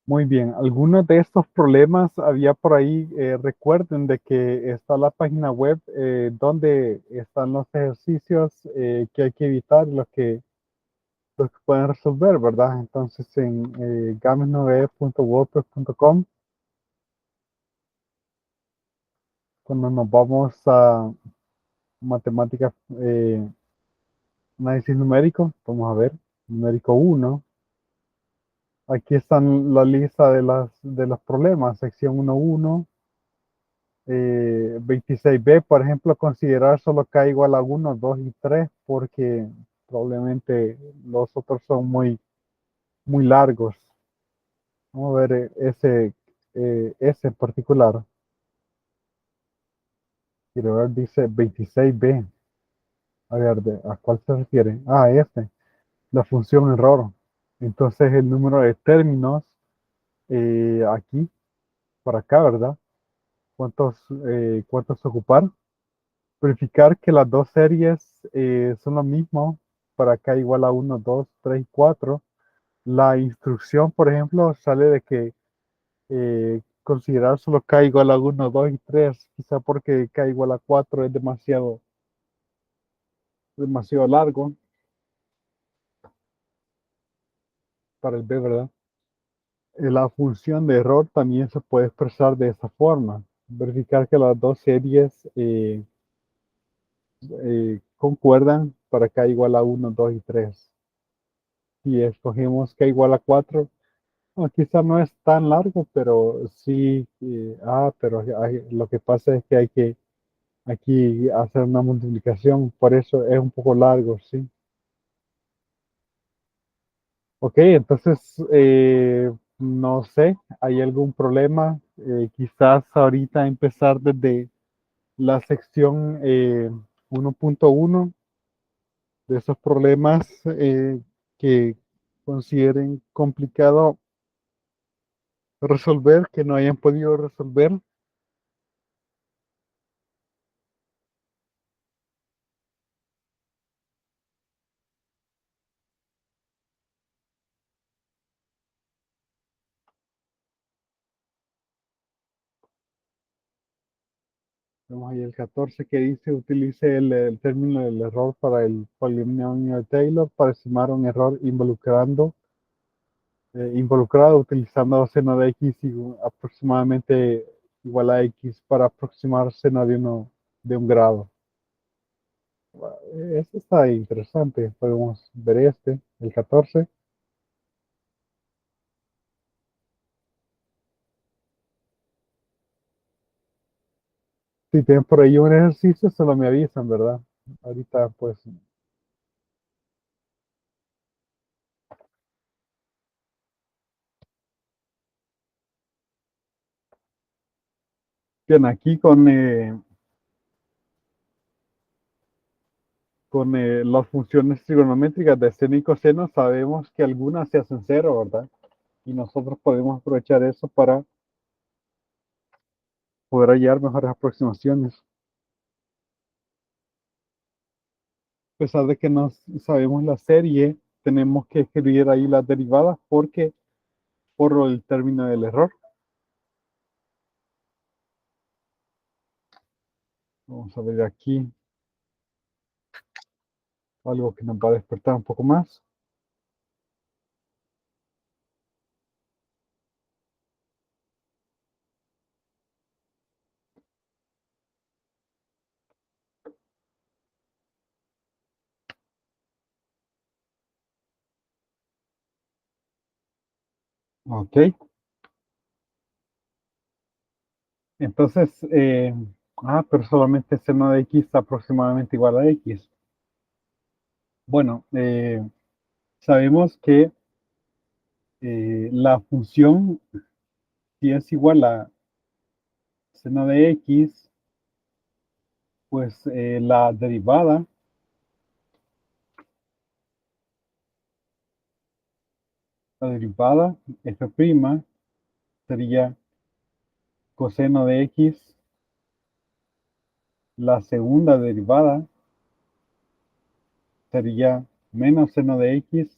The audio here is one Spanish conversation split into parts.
Muy bien, algunos de estos problemas había por ahí, recuerden de que está la página web donde están los ejercicios que hay que evitar y los que pueden resolver, ¿verdad? Entonces en games9.wordpress.com, cuando nos vamos a matemáticas, análisis numérico, vamos a ver, numérico uno. Aquí están la lista de los problemas, sección 1.1. 26b, por ejemplo, considerar solo k igual a 1, 2 y 3, porque probablemente los otros son muy largos. Vamos a ver ese en particular. Quiero ver, dice 26b. A ver, ¿a cuál se refiere? Ah, este, la función error. Entonces el número de términos aquí, por acá, ¿verdad? ¿Cuántos, cuántos ocupar? Verificar que las dos series son lo mismo para k igual a 1, 2, 3 y 4. La instrucción, por ejemplo, sale de que considerar solo k igual a 1, 2 y 3, quizá porque k igual a 4 es demasiado largo para el b, ¿verdad? La función de error también se puede expresar de esa forma. Verificar que las dos series concuerdan para k igual a 1, 2 y 3. Si escogemos k igual a 4, no, quizá no es tan largo, pero sí, pero lo que pasa es que hay que aquí hacer una multiplicación, por eso es un poco largo, sí. Ok, entonces, no sé, ¿hay algún problema? Quizás ahorita empezar desde la sección 1.1 de esos problemas que consideren complicado resolver, que no hayan podido resolver. Vemos ahí el 14 que dice, utilice el término del error para el polinomio de Taylor para estimar un error involucrado utilizando seno de x aproximadamente igual a x para aproximar seno de un grado. Este está interesante, podemos ver este, el 14. Si tienen por ahí un ejercicio, solo me avisan, ¿verdad? Ahorita, pues, bien, aquí con las funciones trigonométricas de seno y coseno sabemos que algunas se hacen cero, ¿verdad? Y nosotros podemos aprovechar eso para poder hallar mejores aproximaciones. A pesar de que no sabemos la serie, tenemos que escribir ahí las derivadas porque por el término del error. Vamos a ver aquí algo que nos va a despertar un poco más. Ok, entonces, pero solamente seno de x aproximadamente igual a x. Bueno, sabemos que la función, si es igual a seno de x, pues la derivada f' sería coseno de x, la segunda derivada sería menos seno de x,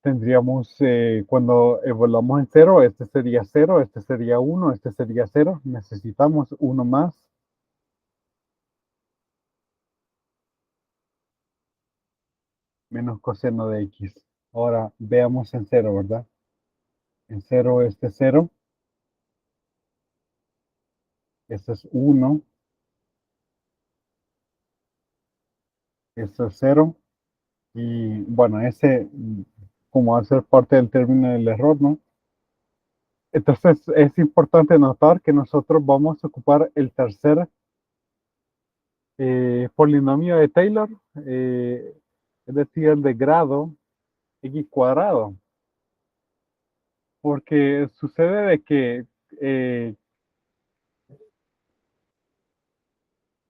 Tendríamos, cuando evaluamos en cero, este sería uno, este sería cero. Necesitamos uno más, menos coseno de x. Ahora veamos en cero, ¿verdad? En cero, este es cero, este es uno, este es cero. Y bueno, ese, como va a ser parte del término del error, ¿no? Entonces es importante notar que nosotros vamos a ocupar el tercer polinomio de Taylor, es decir, el de grado x cuadrado, porque sucede de que eh,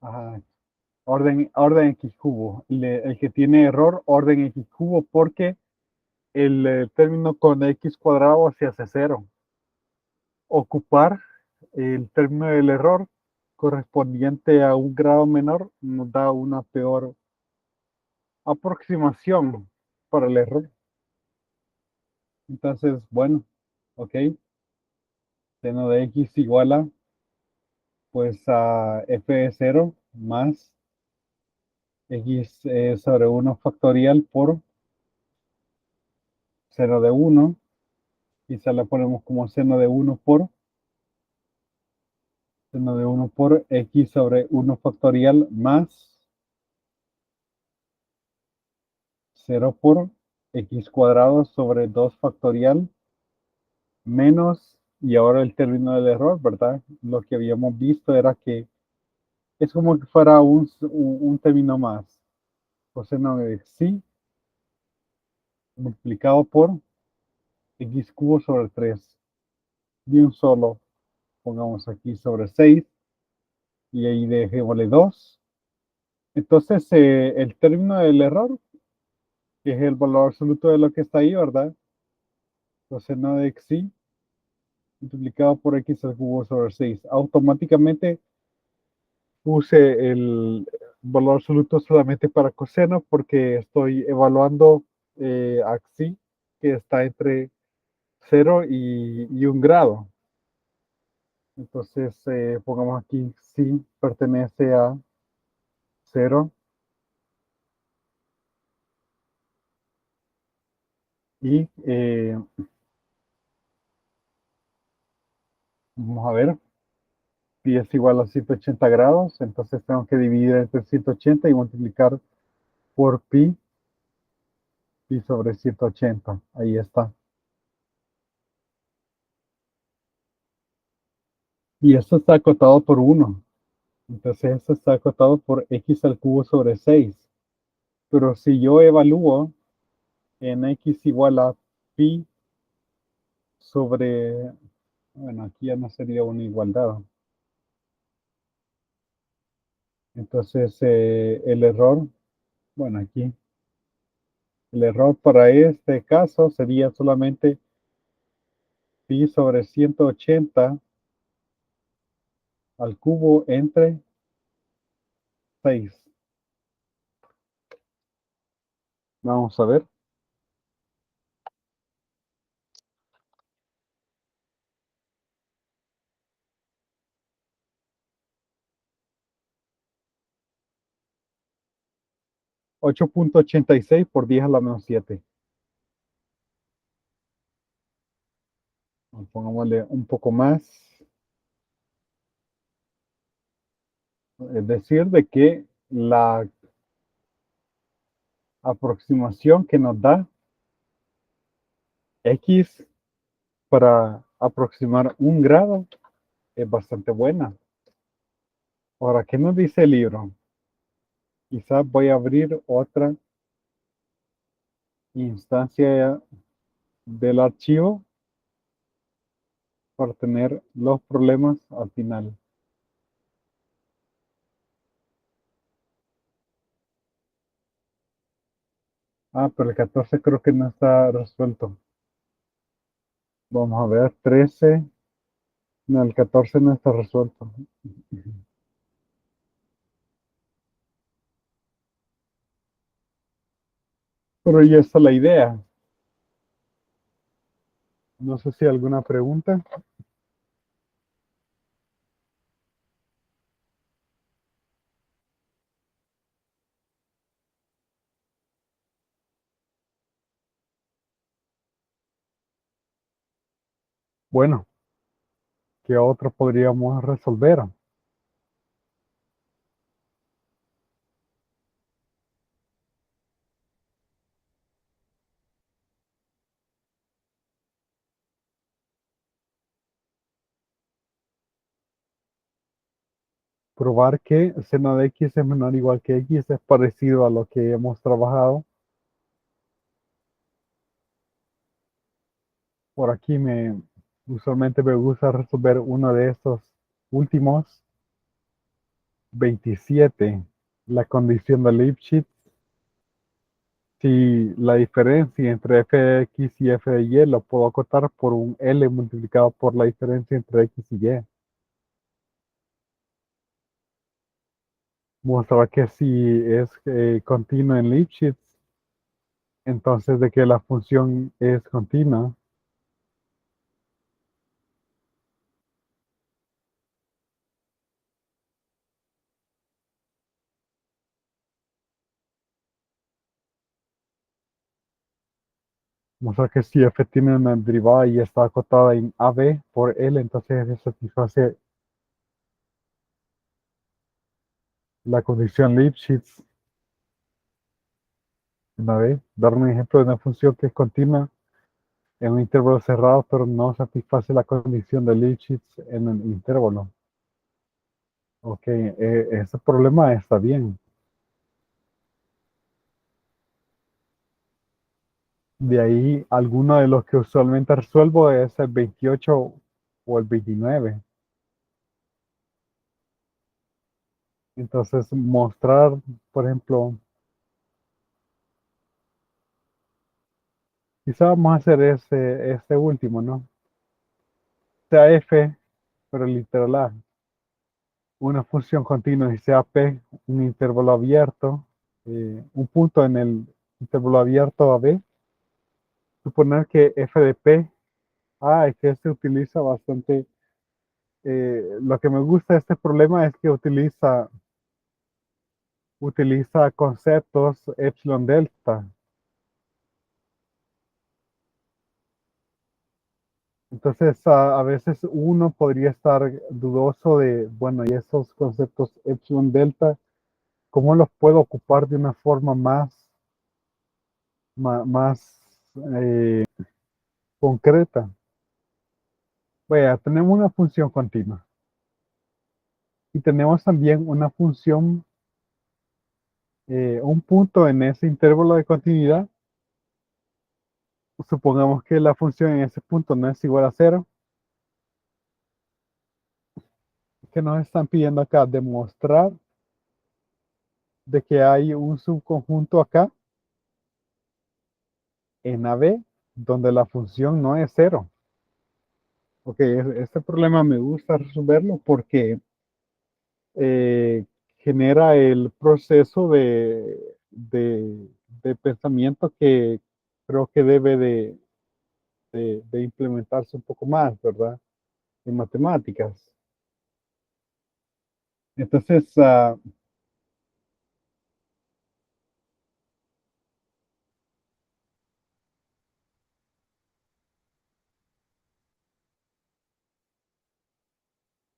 ajá, orden x cubo, el que tiene error, orden x cubo, porque el término con x cuadrado se hace cero. Ocupar el término del error correspondiente a un grado menor nos da una peor aproximación para el error. Entonces, bueno, ok, seno de x igual a, pues, a f de 0 más x sobre 1 factorial por seno de 1. Quizá la ponemos como seno de 1 por seno de 1 por x sobre 1 factorial más 0 por x cuadrado sobre 2 factorial menos, y ahora el término del error, ¿verdad? Lo que habíamos visto era que es como que fuera un término más. Coseno de sí multiplicado por x cubo sobre 3. De un solo, pongamos aquí sobre 6 y ahí dejémosle 2. Entonces, el término del error, que es el valor absoluto de lo que está ahí, ¿verdad? Coseno de xi multiplicado por x al cubo sobre 6. Automáticamente puse el valor absoluto solamente para coseno porque estoy evaluando a xi, que está entre 0 y 1 grado. Entonces, pongamos aquí xi pertenece a 0 y vamos a ver, pi es igual a 180 grados, entonces tengo que dividir entre 180 y multiplicar por pi sobre 180. Ahí está. Y esto está acotado por 1. Entonces esto está acotado por x al cubo sobre 6. Pero si yo evalúo en x igual a pi sobre, bueno, aquí ya no sería una igualdad. Entonces el error, bueno, aquí, el error para este caso sería solamente pi sobre 180 al cubo entre 6. Vamos a ver. 8.86 por 10 a la menos 7. Pongámosle un poco más. Es decir, de que la aproximación que nos da x para aproximar un grado es bastante buena. Ahora, ¿qué nos dice el libro? Quizás voy a abrir otra instancia del archivo para tener los problemas al final. Ah, pero el 14 creo que no está resuelto. Vamos a ver, 13. No, el 14 no está resuelto. Pero ya está la idea. No sé si alguna pregunta. Bueno, ¿qué otro podríamos resolver? Probar que seno de x es menor o igual que x es parecido a lo que hemos trabajado. Por aquí usualmente me gusta resolver uno de estos últimos, 27, la condición de Lipschitz. Si la diferencia entre f de x y f de y lo puedo acotar por un L multiplicado por la diferencia entre x y y. Mostrar que si es continua en Lipschitz, entonces de que la función es continua. Mostrar que si f tiene una derivada y está acotada en AB por L, entonces se satisface la condición Lipschitz. Una vez, dar un ejemplo de una función que es continua en un intervalo cerrado, pero no satisface la condición de Lipschitz en un intervalo. Ok, ese problema está bien. De ahí, alguno de los que usualmente resuelvo es el 28 o el 29. Entonces, mostrar, por ejemplo, quizá vamos a hacer este último, ¿no? Sea f, pero literal a, una función continua y sea p, un intervalo abierto, un punto en el intervalo abierto a b. Suponer que f de p, es que se utiliza bastante. Lo que me gusta de este problema es que utiliza conceptos epsilon delta. Entonces, a veces uno podría estar dudoso de, bueno, y esos conceptos epsilon delta, ¿cómo los puedo ocupar de una forma más eh, concreta? Vaya, tenemos una función continua y tenemos también una función, un punto en ese intervalo de continuidad. Supongamos que la función en ese punto no es igual a cero. Que nos están pidiendo acá demostrar de que hay un subconjunto acá en AB donde la función no es cero. Ok, este problema me gusta resolverlo porque genera el proceso de pensamiento que creo que debe de implementarse un poco más, ¿verdad? En matemáticas. Entonces, a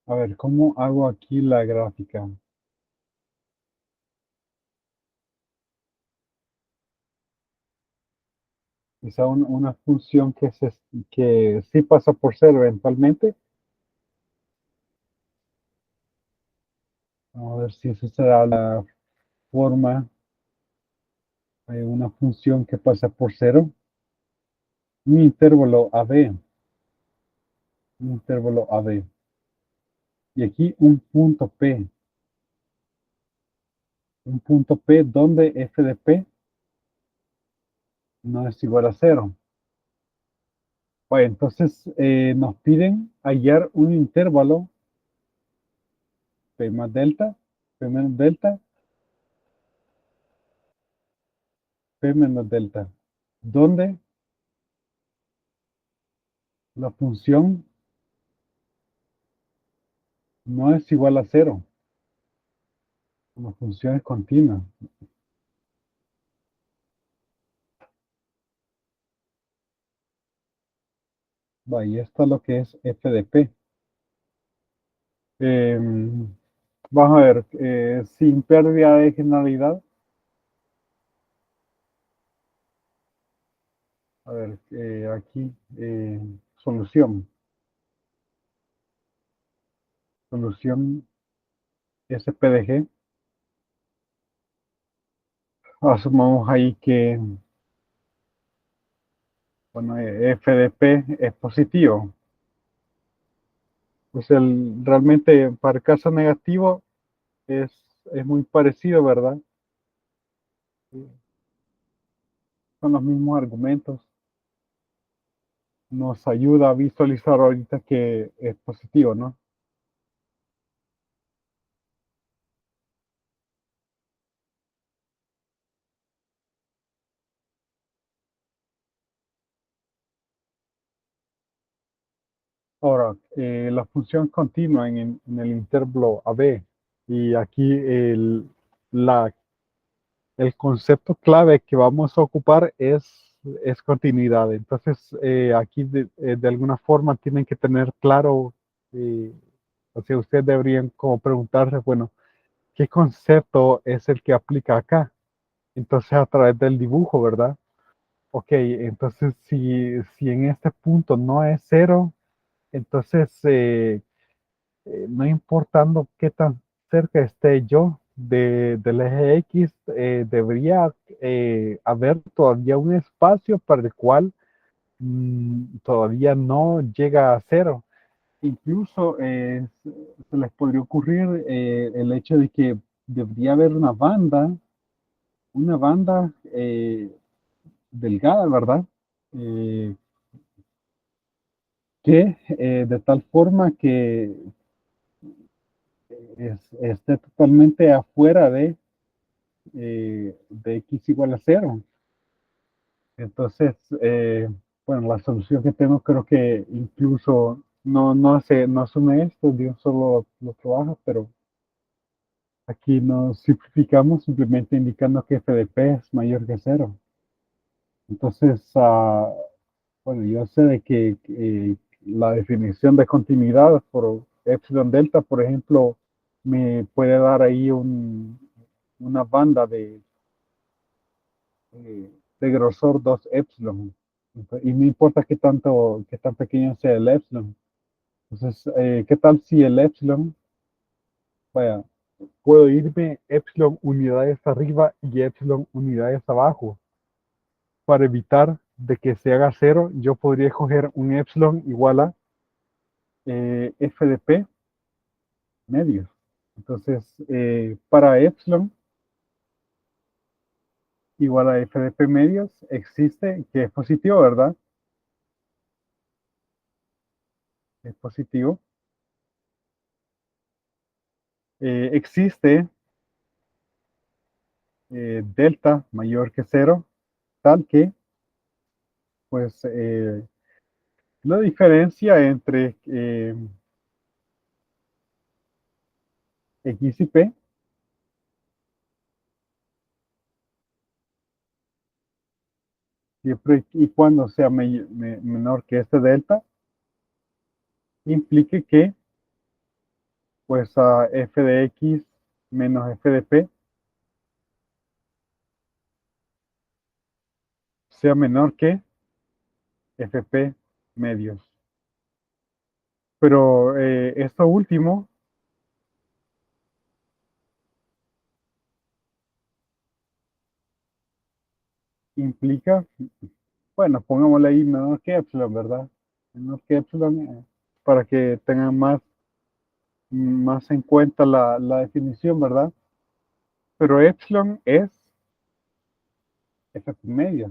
ver, ¿cómo hago aquí la gráfica? Quizá una función que sí pasa por cero eventualmente. Vamos a ver si esa será la forma de una función que pasa por cero. Un intervalo AB, un intervalo AB. Y aquí un punto P donde f de P no es igual a cero. Bueno, entonces nos piden hallar un intervalo P más delta, P menos delta, P menos delta, donde La función no es igual a cero. La función es continua. Va, y esto es lo que es f de p. Vamos a ver, sin pérdida de generalidad. A ver, aquí, solución. Solución SPDG. Asumamos ahí que, bueno, f de p es positivo. Pues realmente para el caso negativo es, es muy parecido, ¿verdad? Son los mismos argumentos. Nos ayuda a visualizar ahorita que es positivo, ¿no? Ahora, la función continua en el intervalo AB. Y aquí la, el concepto clave que vamos a ocupar es continuidad. Entonces, aquí de alguna forma tienen que tener claro, eh, o sea, ustedes deberían como preguntarse, bueno, ¿qué concepto es el que aplica acá? Entonces, a través del dibujo, ¿verdad? Ok, entonces si en este punto no es cero, entonces no importando qué tan cerca esté yo del eje X, debería haber todavía un espacio para el cual todavía no llega a cero. Incluso se les podría ocurrir el hecho de que debería haber una banda delgada, ¿verdad? Eh, que de tal forma que esté totalmente afuera de x igual a cero. Entonces, bueno, la solución que tengo creo que incluso no asume esto, Dios solo lo trabaja, pero aquí nos simplificamos simplemente indicando que f de p es mayor que cero. Entonces, bueno, yo sé de que la definición de continuidad por epsilon delta, por ejemplo, me puede dar ahí una banda de grosor 2 epsilon. Y no importa qué tan pequeño sea el epsilon. Entonces, ¿qué tal si el epsilon, vaya, puedo irme epsilon unidades arriba y epsilon unidades abajo? Para evitar de que se haga cero, yo podría coger un epsilon igual a f de p medios. Entonces, para epsilon igual a f de p medios, existe que es positivo, ¿verdad? Es positivo. Existe delta mayor que cero, tal que, pues, la diferencia entre x y p, siempre y cuando sea menor que este delta, implique que, pues, a f de x menos f de p sea menor que fp medios. Pero esto último implica, bueno, pongámosle ahí menor que epsilon, ¿verdad? Menor que epsilon, para que tengan más en cuenta la definición, ¿verdad? Pero epsilon es f media.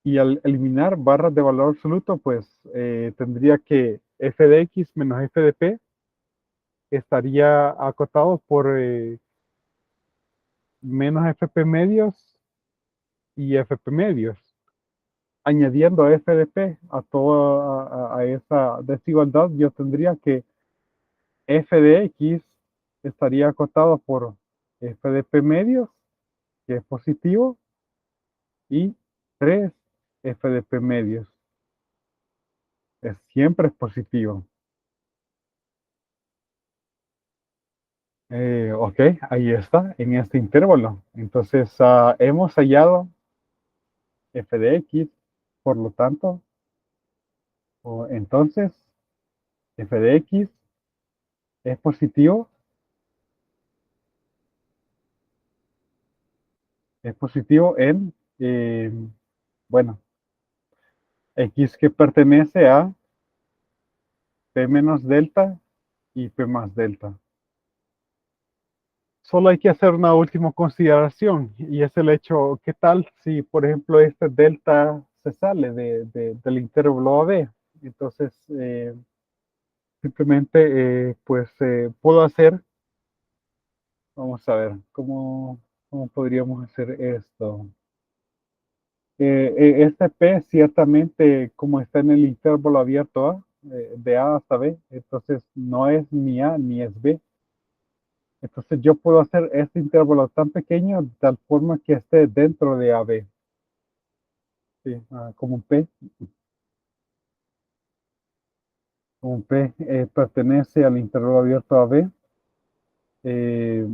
Y al eliminar barras de valor absoluto, pues tendría que f de x menos f de p estaría acotado por menos fp medios y fp medios. añadiendo f de p a toda a esa desigualdad, yo tendría que f de x estaría acotado por f de p medios, que es positivo, y 3 f de p medios, siempre es positivo. Ok, ahí está, en este intervalo. Entonces, hemos hallado f de x, por lo tanto, entonces, f de x es positivo, en, bueno, x que pertenece a p menos delta y p más delta. Solo hay que hacer una última consideración y es el hecho, ¿qué tal si, por ejemplo, este delta se sale del intervalo AB? Entonces, simplemente, pues, puedo hacer, vamos a ver, ¿cómo podríamos hacer esto? Este P ciertamente, como está en el intervalo abierto A, de A hasta B, entonces no es ni A ni es B. Entonces yo puedo hacer este intervalo tan pequeño de tal forma que esté dentro de AB. Sí, como un P. Como un P pertenece al intervalo abierto AB. eh,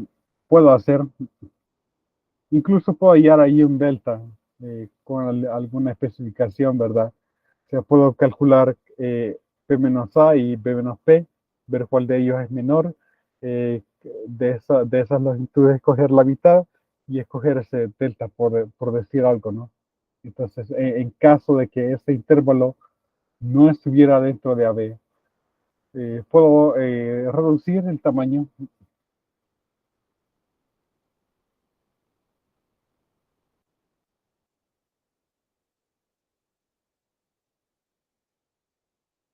puedo hacer, incluso puedo hallar ahí un delta con alguna especificación, ¿verdad? O sea, puedo calcular P menos A y B menos P, ver cuál de ellos es menor. De esas longitudes, escoger la mitad y escoger ese delta, por decir algo, ¿no? Entonces, en caso de que ese intervalo no estuviera dentro de AB, puedo reducir el tamaño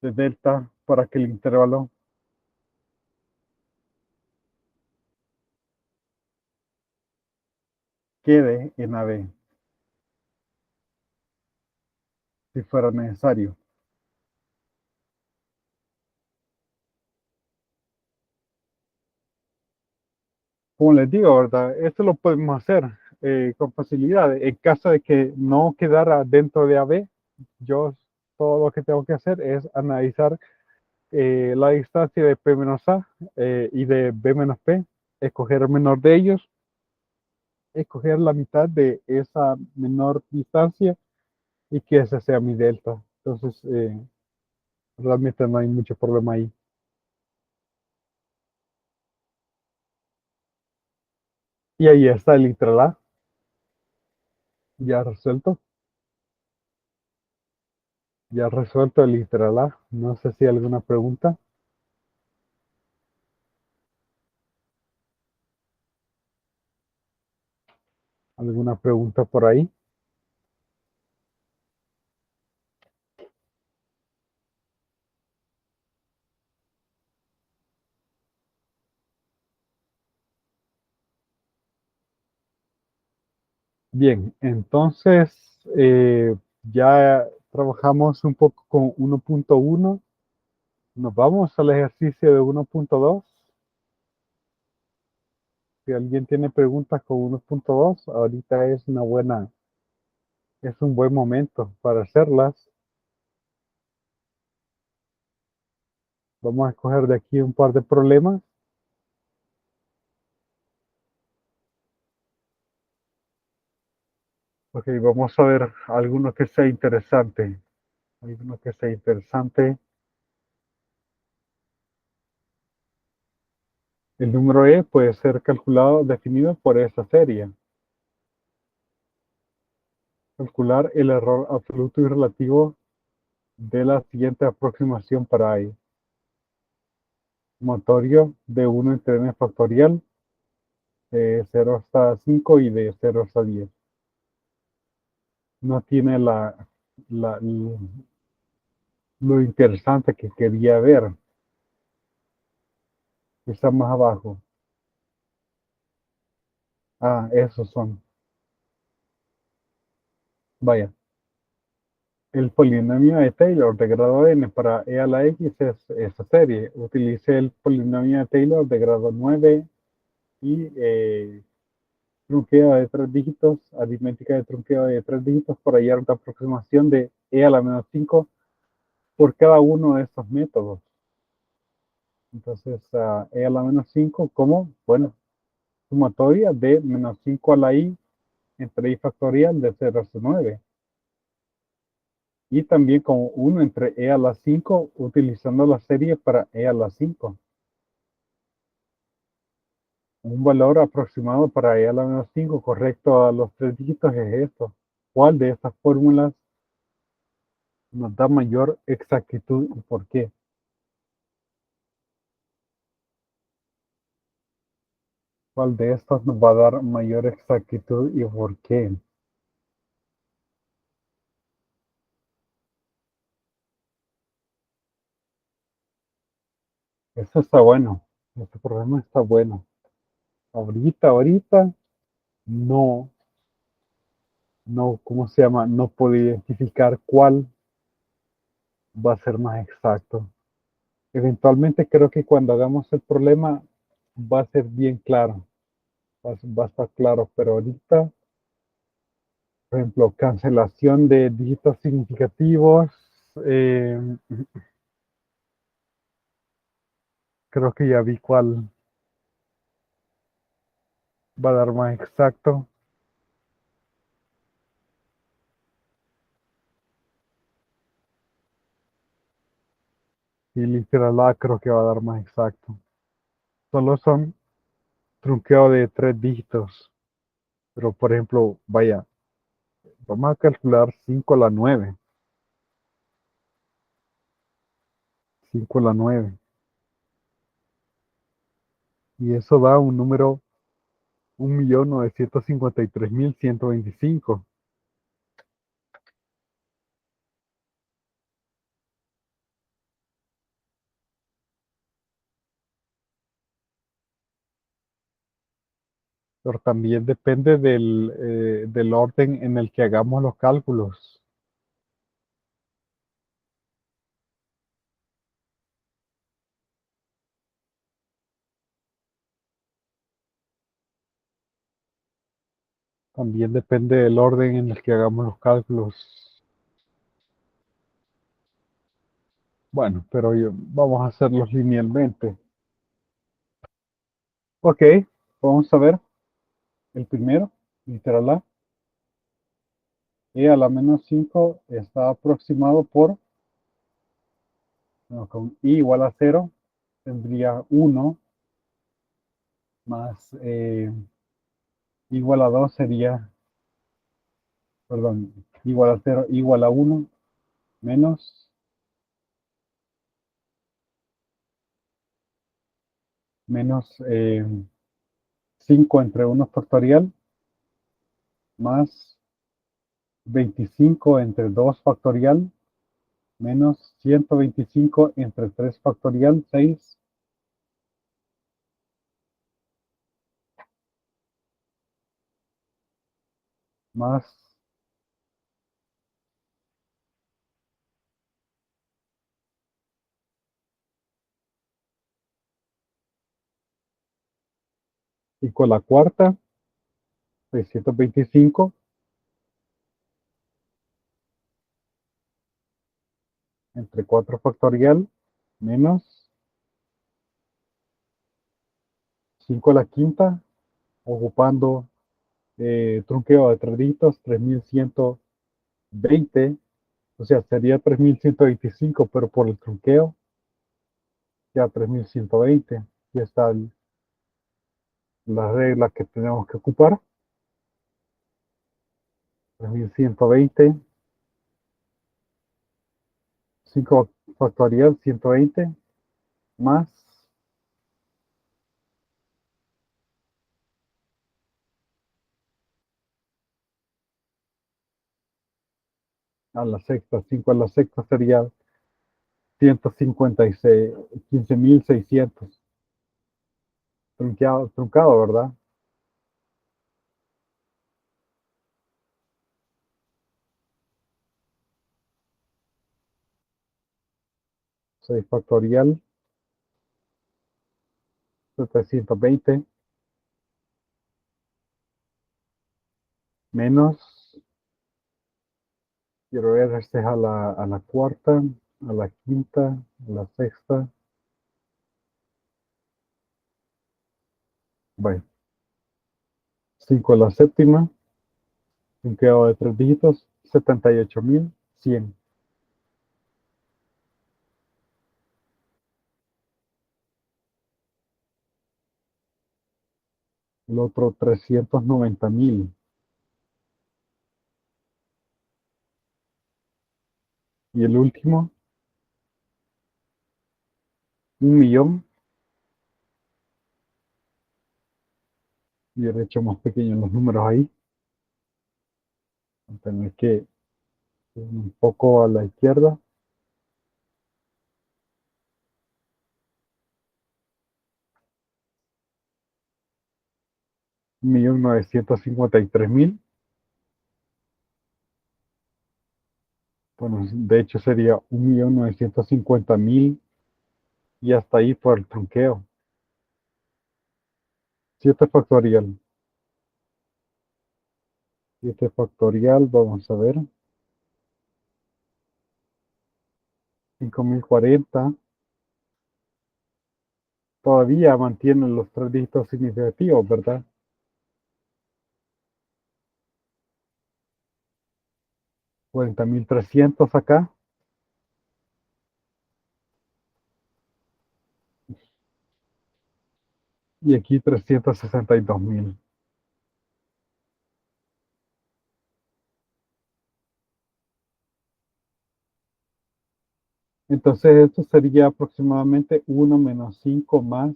de delta para que el intervalo quede en AB, si fuera necesario. Como les digo, ¿verdad? Esto lo podemos hacer con facilidad. En caso de que no quedara dentro de AB, yo todo lo que tengo que hacer es analizar la distancia de P menos A y de B menos P, escoger el menor de ellos, escoger la mitad de esa menor distancia y que ese sea mi delta. Entonces, realmente no hay mucho problema ahí. Y ahí está el literal A, ya resuelto. Ya resuelto el literal A. No sé si hay alguna pregunta. ¿Alguna pregunta por ahí? Bien, entonces ya trabajamos un poco con 1.1. Nos vamos al ejercicio de 1.2. Si alguien tiene preguntas con 1.2, ahorita es un buen momento para hacerlas. Vamos a escoger de aquí un par de problemas. Ok, vamos a ver alguno que sea interesante. Alguno que sea interesante. El número E puede ser calculado, definido por esta serie. Calcular el error absoluto y relativo de la siguiente aproximación para I. Notorio de 1 entre n factorial, de 0 hasta 5 y de 0 hasta 10. No tiene la- lo interesante que quería ver. Está más abajo. Esos son. Vaya. El polinomio de Taylor de grado n para e a la x es esa serie. Utilicé el polinomio de Taylor de grado 9 y trunqueo de 3 dígitos, aritmética de trunqueo de 3 dígitos para hallar una aproximación de e a la menos 5 por cada uno de estos métodos. Entonces, e a la menos 5 como, bueno, sumatoria de menos 5 a la i entre i factorial de 0 hasta 9. Y también como 1 entre e a la 5 utilizando la serie para e a la 5. Un valor aproximado para e a la menos 5 correcto a los 3 dígitos es esto. ¿Cuál de estas fórmulas nos da mayor exactitud y por qué? ¿Cuál de estos nos va a dar mayor exactitud y por qué? Eso está bueno. Este programa está bueno. Ahorita, no, no, ¿cómo se llama? No puedo identificar cuál va a ser más exacto. Eventualmente creo que cuando hagamos el problema va a ser bien claro, va a estar claro, pero ahorita, por ejemplo, cancelación de dígitos significativos, eh, creo que ya vi cuál va a dar más exacto. Y literal A creo que va a dar más exacto. Solo son trunqueo de 3 dígitos. Pero por ejemplo, vaya, vamos a calcular 5 a la 9. 5 a la 9. Y eso da un número 1.953.125. Pero también depende del orden en el que hagamos los cálculos. También depende del orden en el que hagamos los cálculos. Bueno, pero vamos a hacerlos linealmente. Ok, vamos a ver el primero, literal A. E a la menos 5 está aproximado por, bueno, con i igual a 0, tendría 1 más igual a 2 sería, perdón, igual a 0, igual a 1, menos 5 entre 1 factorial, más 25 entre 2 factorial, menos 125 entre 3 factorial, 6, más y con la cuarta, 625 entre 4 factorial, menos 5 a la quinta, ocupando trunqueo de 3 dígitos, 3120, o sea, sería 3125, pero por el trunqueo, ya 3120. Ya está la regla que tenemos que ocupar. 3120, 5 factorial, 120, más a la sexta, 5 a la sexta sería 156, 15.600. Truncado, truncado, ¿verdad? 6 factorial, 720, menos, quiero ver, este es a la cuarta, a la quinta, a la sexta. Bueno, 5 a la séptima, un quedado de 3 dígitos, 78.100. El otro 390.000. Y el último, 1.000.000. Y he hecho más pequeños los números ahí. Voy a tener que ir un poco a la izquierda. 1.953.000. Bueno, de hecho sería 1.950.000 y hasta ahí por el trunqueo. 7 factorial. 7 factorial, vamos a ver. 5.040. Todavía mantienen los 3 dígitos significativos, ¿verdad? 40.300 acá. Y aquí 362.000. Entonces esto sería aproximadamente 1 menos 5 más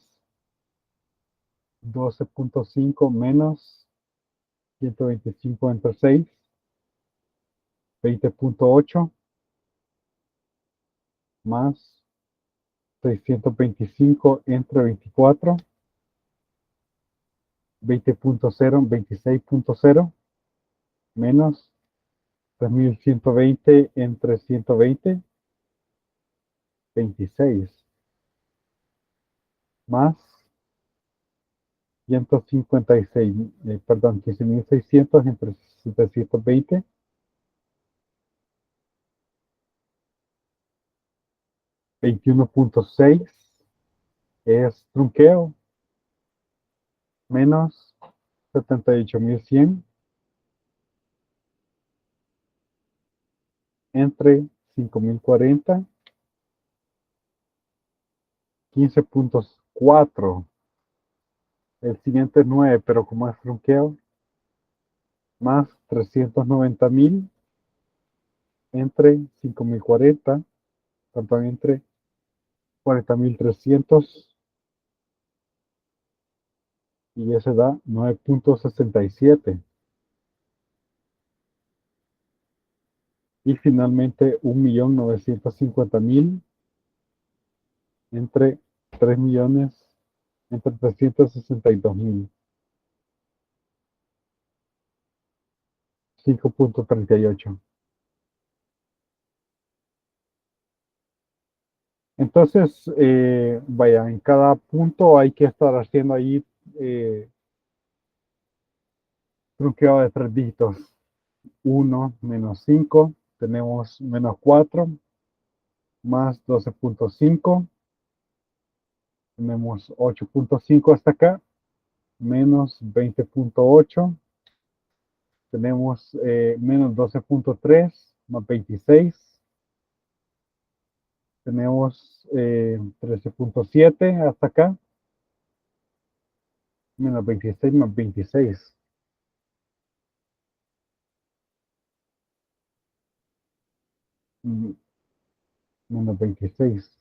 12.5 menos 125 entre 6, 20.8 más 625 entre 24, 20.0, 26.0 menos 3.120 entre 120, 26 más 156, perdón, 15.600 entre 720, 21.6 es trunqueo, menos 78.100 entre 5.040, 15.4. El siguiente es 9, pero como es trunqueo, más 390.000 entre 5.040, perdón, entre 40.300 y ese da 9.67. Y finalmente 1.950.000 entre 3 millones, entre 362.000. 5.38. Entonces, vaya, en cada punto hay que estar haciendo ahí truqueo de 3 dígitos. 1 menos 5, tenemos menos 4, más 12.5, tenemos 8.5 hasta acá, menos 20.8, tenemos menos 12.3, más 26, tenemos 13.7 hasta acá, menos 26 más 26. Menos 26.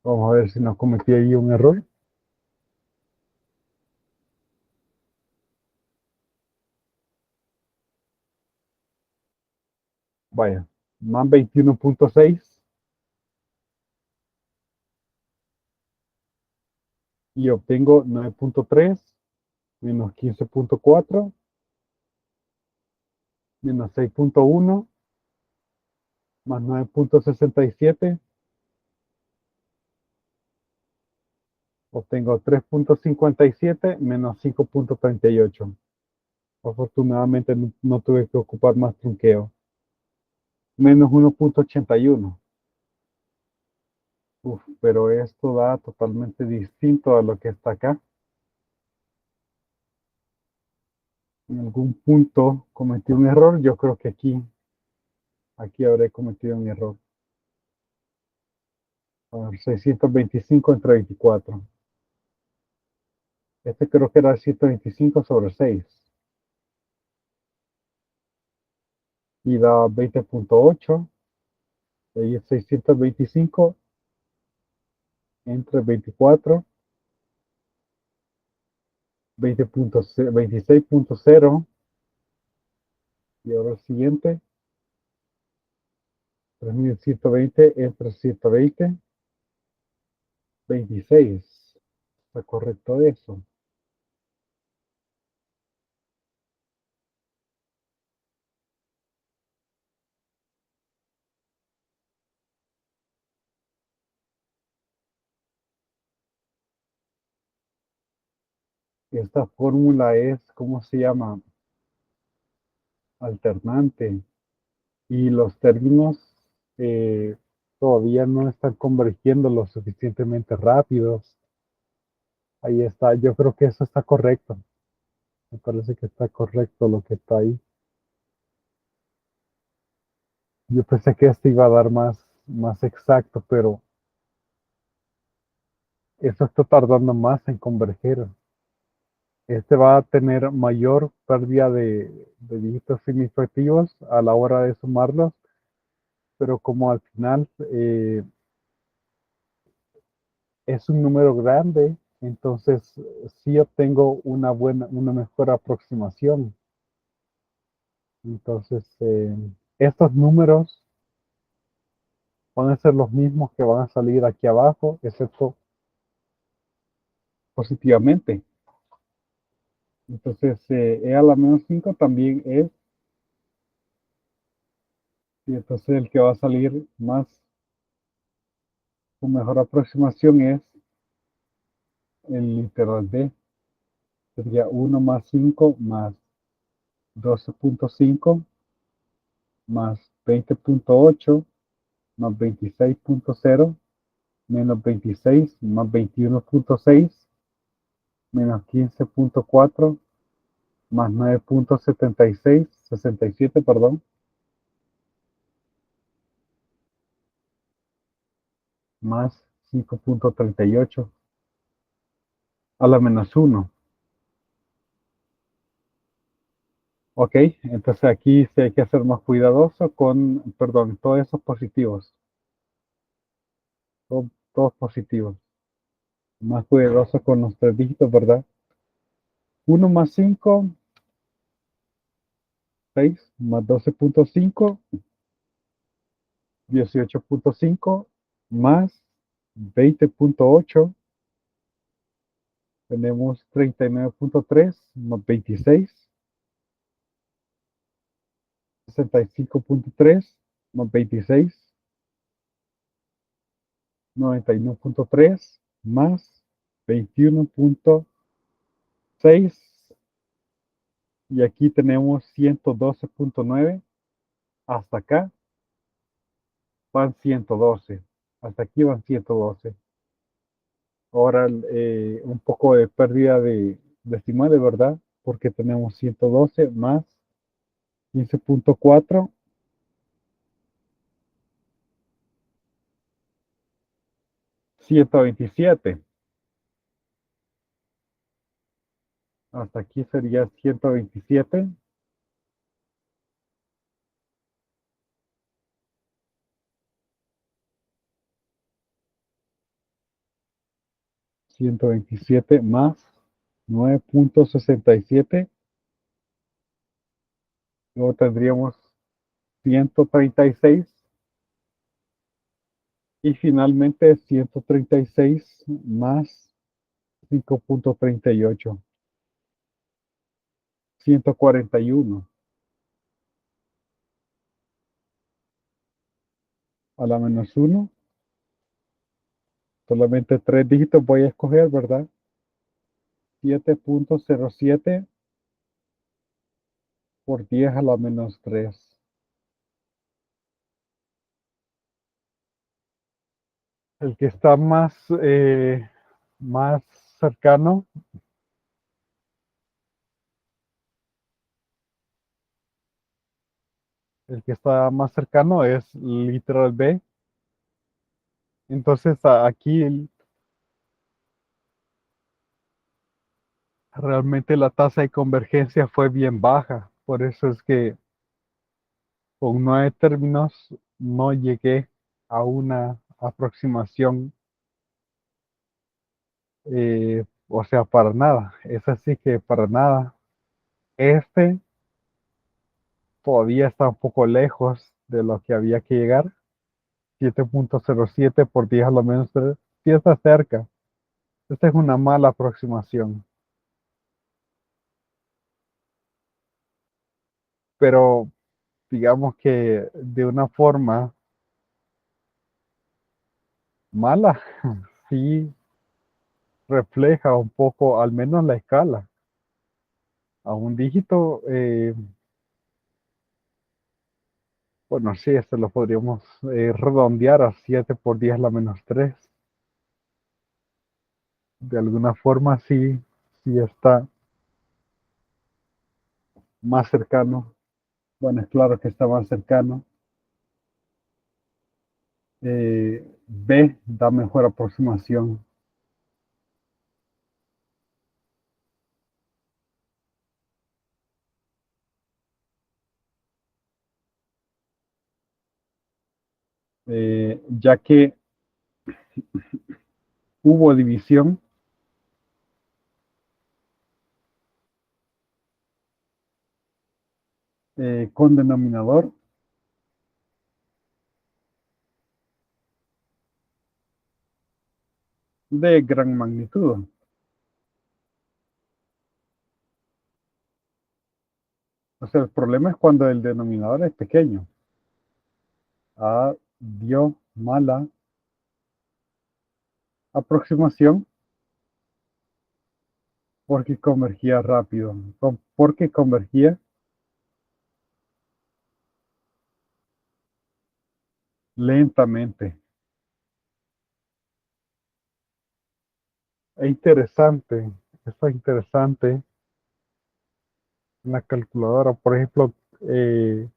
Vamos a ver si no cometí ahí un error. Vaya, más 21.6 y obtengo 9.3 menos 15.4 menos 6.1 más 9.67 Obtengo 3.57 menos 5.38. Afortunadamente no tuve que ocupar más trunqueo. Menos 1.81. Uf, pero esto da totalmente distinto a lo que está acá. En algún punto cometí un error. Yo creo que aquí habré cometido un error. A ver, 625 entre 24. Este creo que era 125 sobre 6. Y da 20.8. Y ahí es 625 entre 24. 26.0. Y ahora el siguiente. 3120 entre 120. 26. ¿Está correcto eso? Esta fórmula es, ¿cómo se llama? Alternante. Y los términos eh, todavía no están convergiendo lo suficientemente rápidos. Ahí está. Yo creo que eso está correcto. Me parece que está correcto lo que está ahí. Yo pensé que este iba a dar más exacto, pero eso está tardando más en converger. Este va a tener mayor pérdida de dígitos significativos a la hora de sumarlos, pero como al final es un número grande, entonces sí obtengo una mejor aproximación. Entonces, estos números van a ser los mismos que van a salir aquí abajo, excepto positivamente. Entonces, e a la menos 5 también es, y entonces el que va a salir más, con mejor aproximación es el literal D. Sería 1 más 5 más 12.5 más 20.8 más 26.0 menos 26 más 21.6 menos 15.4 más 9.76, 67, perdón, más 5.38 a la menos 1. Ok, entonces aquí sí hay que ser más cuidadoso con, perdón, todos esos positivos, todos positivos. Más cuidadoso con los tres dígitos, ¿verdad? 1 más 5, 6 más 12.5, 18.5 más 20.8, tenemos 39.3 más 26, 65.3 más 26, 91.3 más 21.6 y aquí tenemos 112.9. Hasta acá van 112. Hasta aquí van 112. Ahora un poco de pérdida de decimales, ¿verdad? Porque tenemos 112 más 15.4, 127. Hasta aquí sería 127. 127 más 9.67. Luego tendríamos 136 y finalmente 136 más 5.38. 141 a la menos 1. Solamente tres dígitos voy a escoger, ¿verdad? 7.07 por 10 a la menos 3. El que está más cercano, el que está más cercano es literal B. Entonces aquí realmente la tasa de convergencia fue bien baja. Por eso es que con 9 términos no llegué a una aproximación, o sea, para nada. Es así que para nada. Este todavía está un poco lejos de lo que había que llegar. 7.07 por 10 a lo menos 3. Sí está cerca. Esta es una mala aproximación. Pero digamos que de una forma mala, sí refleja un poco, al menos la escala. A un dígito, bueno, sí, esto lo podríamos redondear a 7 por 10 a la menos 3. De alguna forma, sí, sí está más cercano. Bueno, es claro que está más cercano. B da mejor aproximación. Ya que hubo división con denominador de gran magnitud. O sea, el problema es cuando el denominador es pequeño. A dio mala aproximación porque convergía rápido, porque convergía lentamente. Es interesante, es interesante en la calculadora, por ejemplo, eh,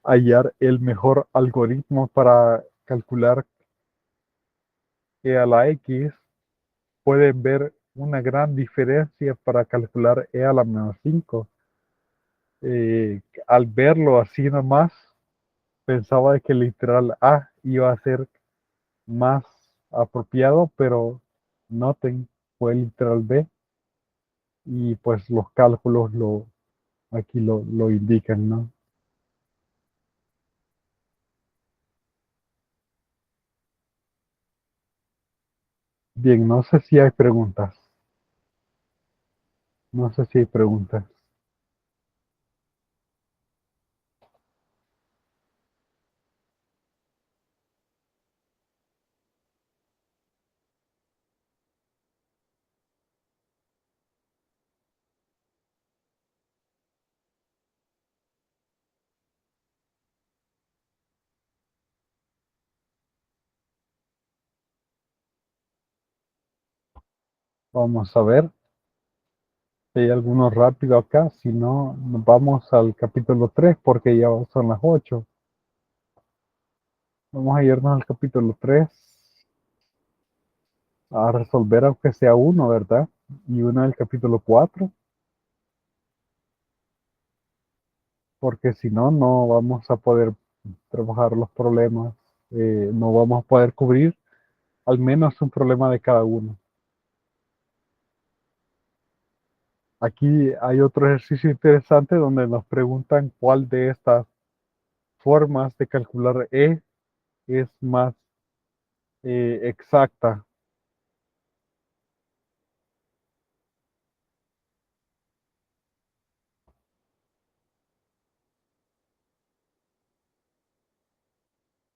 hallar el mejor algoritmo para calcular e a la X. Pueden ver una gran diferencia para calcular e a la menos 5. Al verlo así nomás, pensaba de que el literal A iba a ser más apropiado, pero noten, fue el literal B y pues los cálculos aquí lo indican, ¿no? Bien, no sé si hay preguntas. No sé si hay preguntas. Vamos a ver si hay alguno rápido acá. Si no, nos vamos al capítulo 3 porque ya son las 8. Vamos a irnos al capítulo 3 a resolver aunque sea uno, ¿verdad? Y uno del capítulo 4, porque si no, no vamos a poder trabajar los problemas, no vamos a poder cubrir al menos un problema de cada uno. Aquí hay otro ejercicio interesante donde nos preguntan cuál de estas formas de calcular E es más exacta.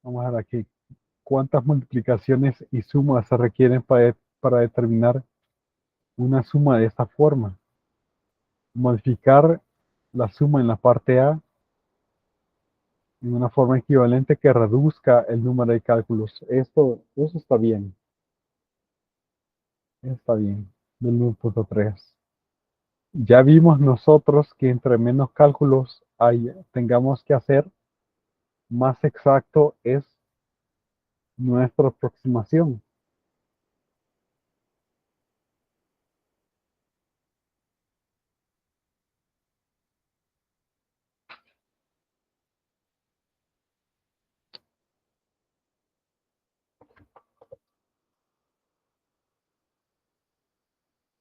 Vamos a ver aquí. ¿Cuántas multiplicaciones y sumas se requieren para determinar una suma de esta forma? Modificar la suma en la parte A en una forma equivalente que reduzca el número de cálculos. Eso está bien. Está bien. Del 1.3. Ya vimos nosotros que entre menos cálculos tengamos que hacer, más exacto es nuestra aproximación.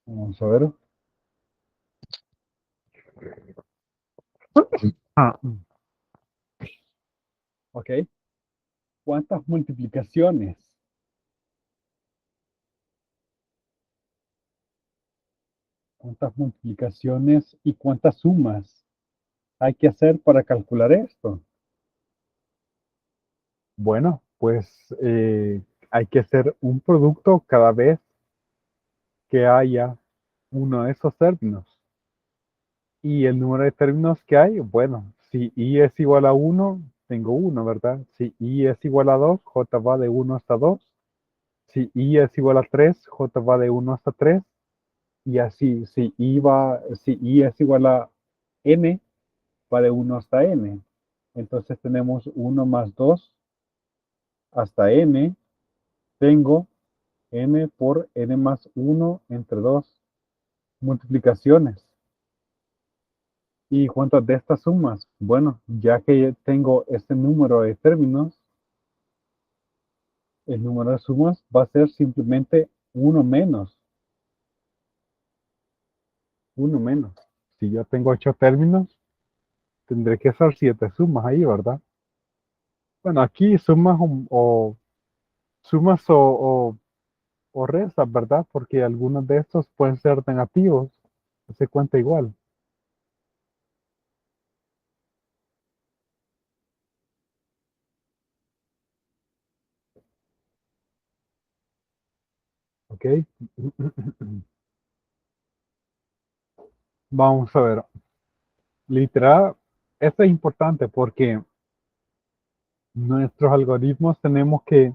Vamos a ver. Ah, ok. ¿Cuántas multiplicaciones? ¿Cuántas multiplicaciones y cuántas sumas hay que hacer para calcular esto? Bueno, pues hay que hacer un producto cada vez que haya uno de esos términos. Y el número de términos que hay, bueno, si i es igual a 1, tengo 1, ¿verdad? Si i es igual a 2, j va de 1 hasta 2. Si i es igual a 3, j va de 1 hasta 3. Y así, si i es igual a n, va de 1 hasta n. Entonces tenemos 1 más 2 hasta n. Tengo n por n más 1 entre 2 multiplicaciones. ¿Y cuántas de estas sumas? Bueno, ya que tengo este número de términos, el número de sumas va a ser simplemente uno menos. Uno menos. Si yo tengo 8 términos, tendré que hacer 7 sumas ahí, ¿verdad? Bueno, aquí sumas o restas, ¿verdad? Porque algunos de estos pueden ser negativos. Se cuenta igual. ¿Ok? Vamos a ver. Literal, esto es importante porque nuestros algoritmos tenemos que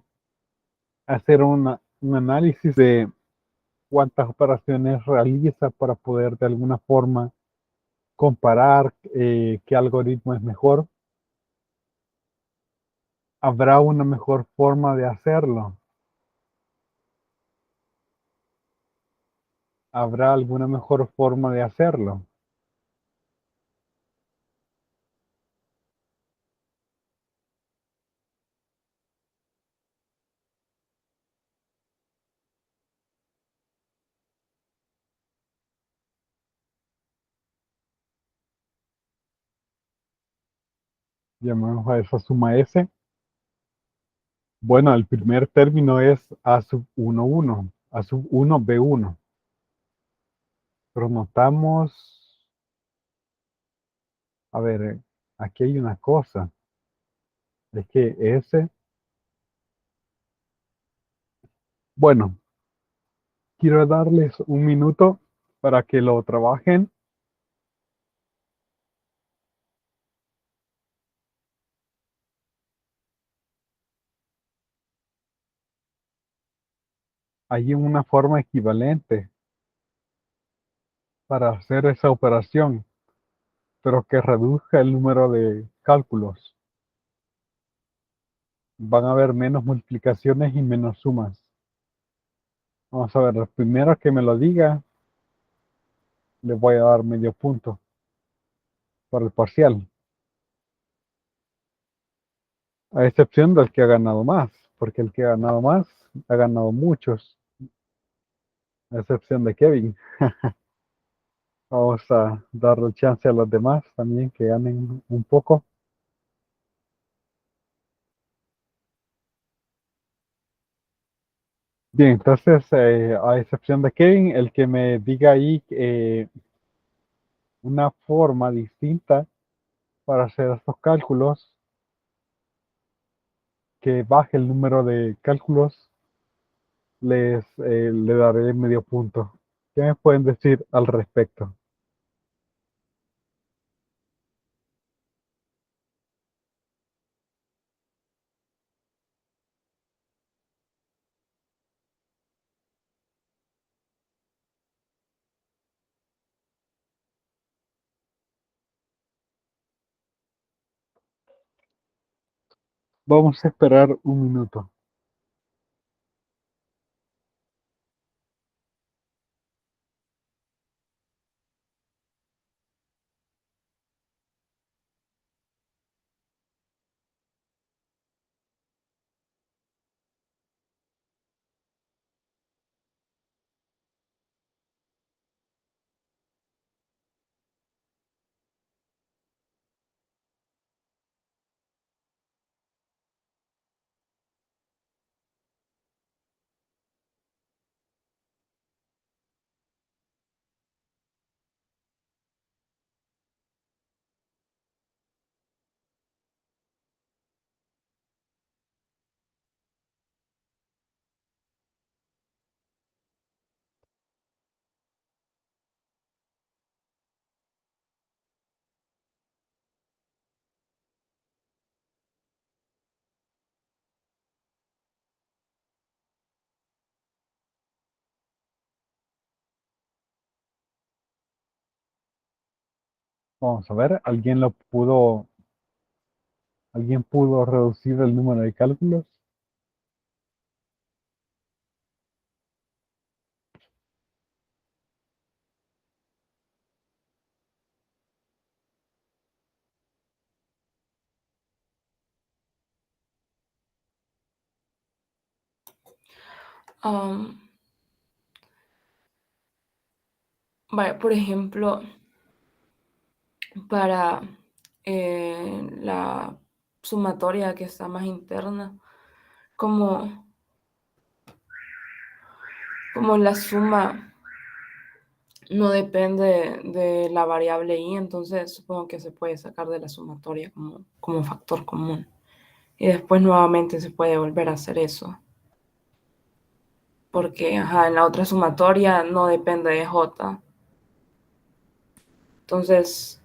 hacer un análisis de cuántas operaciones realiza para poder de alguna forma comparar qué algoritmo es mejor. ¿Habrá una mejor forma de hacerlo? ¿Habrá alguna mejor forma de hacerlo? Llamamos a esa suma S. Bueno, el primer término es A sub 1, 1, A sub 1, B1. Pero notamos, a ver, aquí hay una cosa, es que S, bueno, quiero darles un minuto para que lo trabajen. Hay una forma equivalente para hacer esa operación, pero que reduzca el número de cálculos. Van a haber menos multiplicaciones y menos sumas. Vamos a ver, el primero que me lo diga, le voy a dar medio punto por el parcial, a excepción del que ha ganado más, porque el que ha ganado más ha ganado muchos, a excepción de Kevin. Vamos a darle chance a los demás también que ganen un poco. Bien, entonces, a excepción de Kevin, el que me diga ahí una forma distinta para hacer estos cálculos que baje el número de cálculos, le daré medio punto. ¿Qué me pueden decir al respecto? Vamos a esperar un minuto. Vamos a ver, ¿alguien pudo reducir el número de cálculos? Am, vaya, por ejemplo, para la sumatoria que está más interna, como, como la suma no depende de la variable y, entonces supongo que se puede sacar de la sumatoria como factor común. Y después nuevamente se puede volver a hacer eso. Porque ajá, en la otra sumatoria no depende de J. Entonces,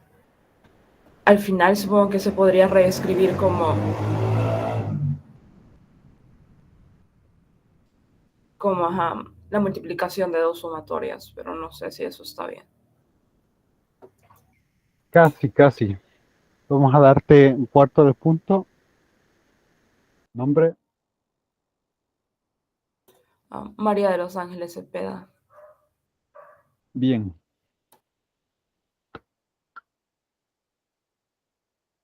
al final supongo que se podría reescribir como ajá, la multiplicación de dos sumatorias, pero no sé si eso está bien. Casi, casi. Vamos a darte un cuarto de punto. Nombre. María de los Ángeles Cepeda. Bien.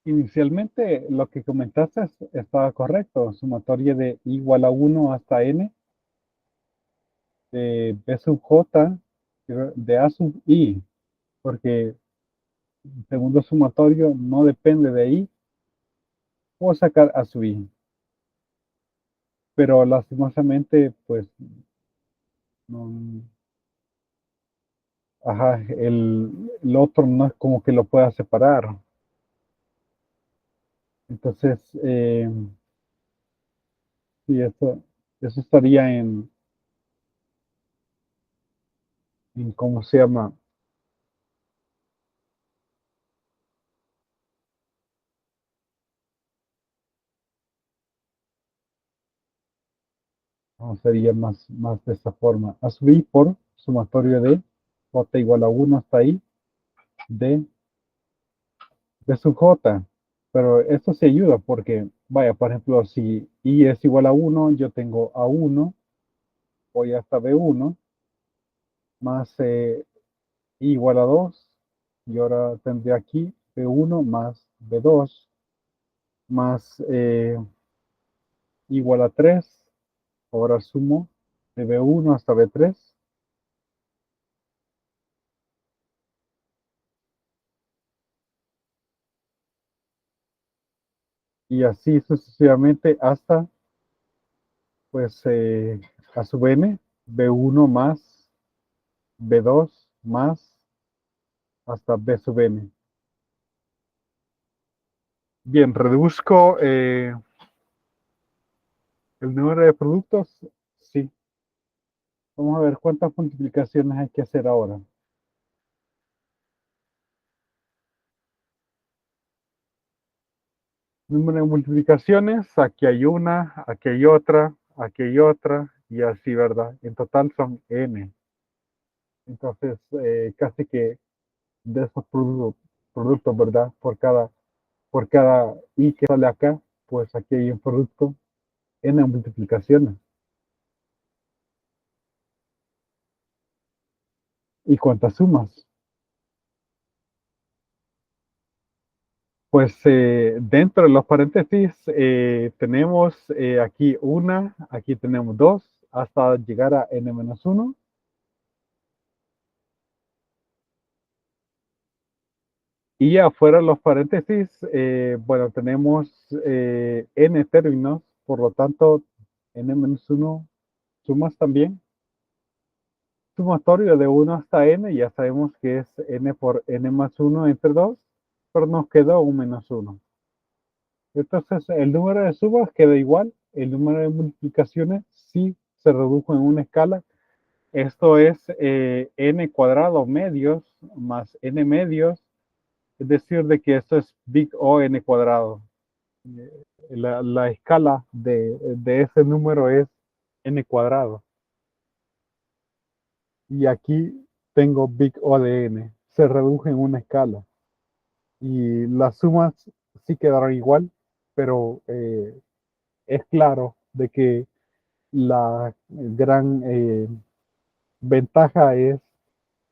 Inicialmente lo que comentaste estaba correcto. Sumatoria de igual a 1 hasta n de b sub j de a sub i, porque el segundo sumatorio no depende de i, puedo sacar a sub i. Pero lastimosamente, pues, no, ajá, el otro no es como que lo pueda separar. Entonces, sí, eso estaría en ¿cómo se llama? No, sería más de esa forma. A sub i por sumatorio de j igual a 1 hasta i de sub j. Pero esto se ayuda porque, vaya, por ejemplo, si i es igual a 1, yo tengo a1, voy hasta b1, más i igual a 2, y ahora tendré aquí b1 más b2, más igual a 3. Ahora sumo de b1 hasta b3, y así sucesivamente hasta, pues, a sub n, b1 más b2 más hasta b sub n. Bien, reduzco El número de productos, sí. Vamos a ver cuántas multiplicaciones hay que hacer ahora. Número de multiplicaciones, aquí hay una, aquí hay otra, y así, ¿verdad? En total son n. Entonces, casi que de esos productos, ¿verdad? Por cada i que sale acá, pues aquí hay un producto n multiplicaciones. ¿Y cuántas sumas? Pues dentro de los paréntesis tenemos aquí una, aquí tenemos dos, hasta llegar a n-1. Y afuera de los paréntesis, bueno, tenemos n términos, por lo tanto, n-1 sumas también. Sumatorio de 1 hasta n, ya sabemos que es n por n más 1 entre 2, pero nos quedó un menos 1. Entonces, el número de sumas queda igual, el número de multiplicaciones sí se redujo en una escala. Esto es n cuadrado medios más n medios, es decir, de que esto es big O n cuadrado. La escala de ese número es n cuadrado. Y aquí tengo big O de n. Se reduce en una escala. Y las sumas sí quedaron igual, pero es claro de que la gran ventaja es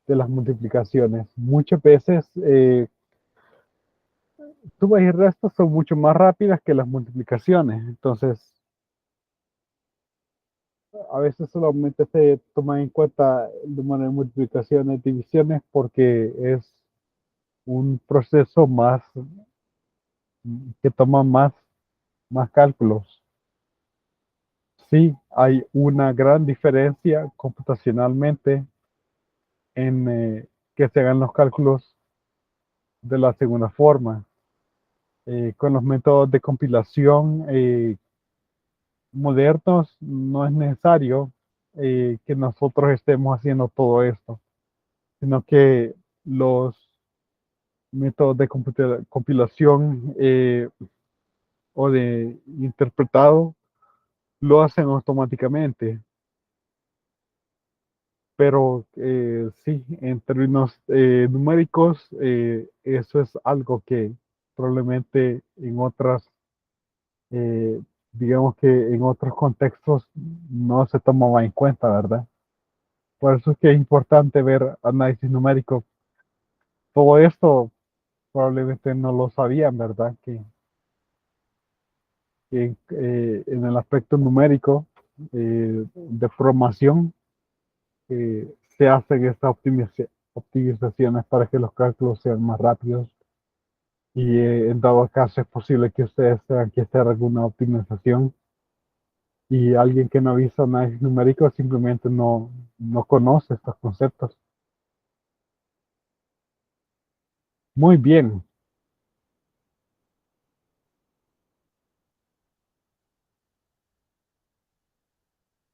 de las multiplicaciones. Muchas veces sumas y restas son mucho más rápidas que las multiplicaciones. Entonces, a veces solamente se toma en cuenta el número de multiplicaciones, divisiones, porque es un proceso más que toma más cálculos. Sí, hay una gran diferencia computacionalmente en que se hagan los cálculos de la segunda forma. Con los métodos de compilación modernos no es necesario que nosotros estemos haciendo todo esto, sino que los métodos de compilación o de interpretado lo hacen automáticamente. Pero sí, en términos numéricos, eso es algo que probablemente en otras, eh, digamos que en otros contextos no se tomaba en cuenta, ¿verdad? Por eso es que es importante ver análisis numérico. Todo esto probablemente no lo sabían, ¿verdad? Que en el aspecto numérico de programación se hacen estas optimizaciones para que los cálculos sean más rápidos y en dado caso es posible que ustedes tengan que hacer alguna optimización y alguien que no ha visto análisis numérico simplemente no conoce estos conceptos. Muy bien,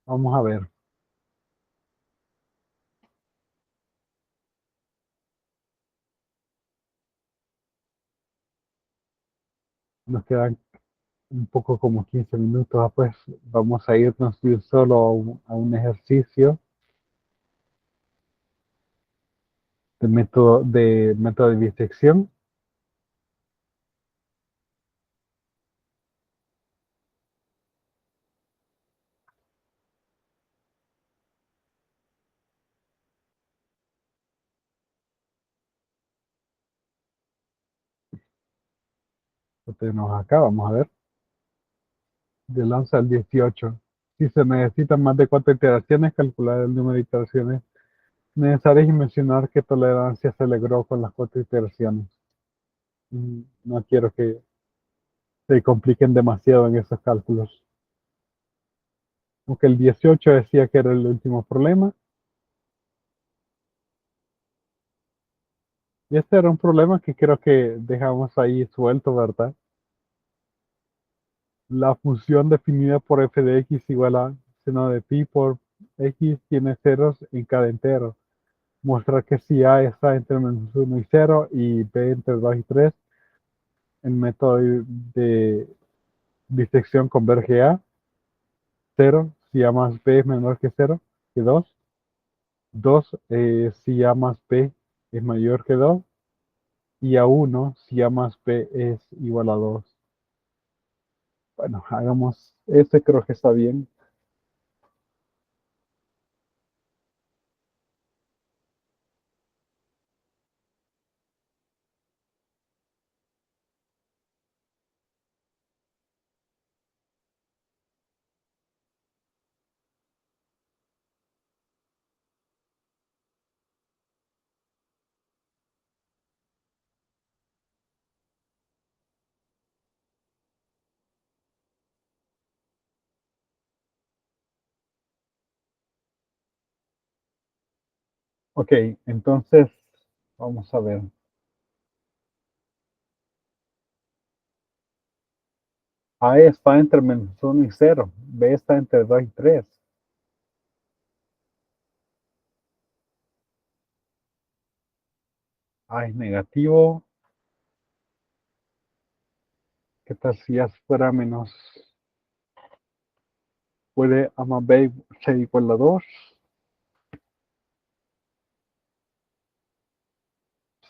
vamos a ver. Nos quedan un poco como 15 minutos. Pues vamos a irnos de un solo a un ejercicio de método de bisección. Lo tenemos acá, vamos a ver. Del 11 al 18. Si se necesitan más de 4 iteraciones, calcular el número de iteraciones necesarias y mencionar qué tolerancia se logró con las 4 iteraciones. No quiero que se compliquen demasiado en esos cálculos. Aunque el 18 decía que era el último problema. Y este era un problema que creo que dejamos ahí suelto, ¿verdad? La función definida por f de x igual a seno de pi por x tiene ceros en cada entero. Muestra que si a está entre -1 y 0 y b entre 2 y 3, el método de disección converge a 0 si a más b es menor que 0, que 2. 2 si a más b es mayor que 2. Y a 1 si a más b es igual a 2. Bueno, hagamos este, creo que está bien. Ok, entonces vamos a ver. A está entre -1 y 0. B está entre 2 y 3. A es negativo. ¿Qué tal si A fuera menos? ¿Puede A más B ser igual a 2?